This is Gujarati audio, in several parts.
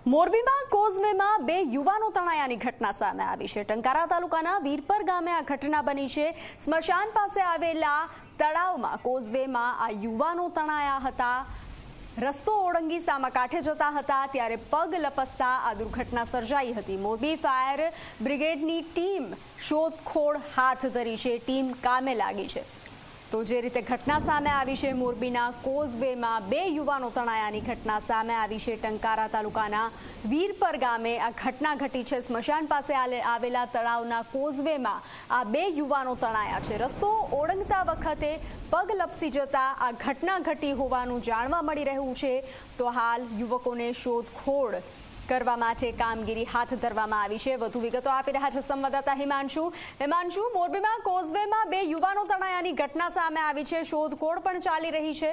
મોરબીમાં કોઝવેમાં બે યુવાનો તણાયાની ઘટના સામે આવી છે। ટંકારા તાલુકાના વીરપર ગામે આ ઘટના બની છે। સ્મશાન પાસે આવેલા તળાવમાં કોઝવેમાં આ યુવાનો તણાયા હતા। રસ્તો ઓળંગી સામા કાંઠે જતા હતા ત્યારે પગ લપસતા આ દુર્ઘટના સર્જાઈ હતી। મોરબી ફાયર બ્રિગેડની ટીમ શોધખોળ હાથ ધરી છે। ટીમ કામે લાગી છે। તો જે રીતે ઘટના સામે આવી છે, મોરબીના કોઝવેમાં બે યુવાનો તણાયાની ઘટના સામે આવી છે। ટંકારા તાલુકાના વીરપર ગામે આ ઘટના ઘટી છે। સ્મશાન પાસે આવેલા તળાવના કોઝવેમાં આ બે યુવાનો તણાયા છે। રસ્તો ઓળંગતા વખતે પગ લપસી જતા આ ઘટના ઘટી હોવાનું જાણવા મળી રહ્યું છે। તો હાલ યુવકોને શોધખોળ કરવા માટે કામગીરી હાથ ધરવામાં આવી છે। વધુ વિગતો આપી રહ્યા છે સંવાદદાતા હિમાંશુ। મોરબીમાં કોઝવેમાં બે યુવાનો તણાયાની ઘટના સામે આવી છે। શોધખોળ પણ ચાલી રહી છે।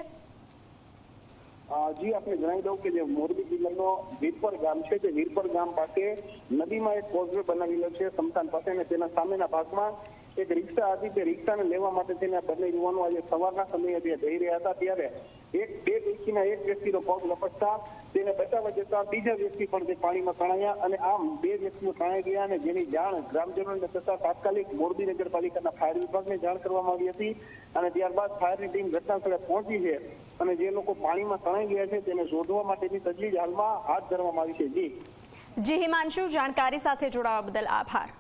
જી આપને જણાવી દઉં કે જે મોરબી જિલ્લાનો વીરપર ગામ છે, તે વીરપર ગામ પાસે નદીમાં એક કોઝવે બનાવેલો છે સ્મશાન પાસે, અને તેના સામેના ભાગમાં એક રિક્ષા હતી। તે રિક્ષાને લેવા માટે તેને બંને યુવાનો આજે સવારના સમયે જઈ રહ્યા હતા ત્યારે બે વ્યક્તિના એક વ્યક્તિનો પગ લપસતા તેને બચાવવા જતા બીજા વ્યક્તિ પણ તે પાણીમાં તણાયા અને આમ બે વ્યક્તિઓ તણાઈ ગયા, અને જેની જાણ ગ્રામજનોને થતા તાત્કાલિક મોરબી નગરપાલિકાના ફાયર વિભાગને જાણ કરવામાં આવી હતી અને ત્યારબાદ ફાયરની ટીમ ઘટનાસ્થળે પહોંચી છે અને જે લોકો પાણીમાં તણાઈ ગયા છે તેને શોધવા માટેની તજવીજ હાલમાં હાથ ધરવામાં આવી છે। જી હિમાંશુ, જાણકારી સાથે જોડાવા બદલ આભાર।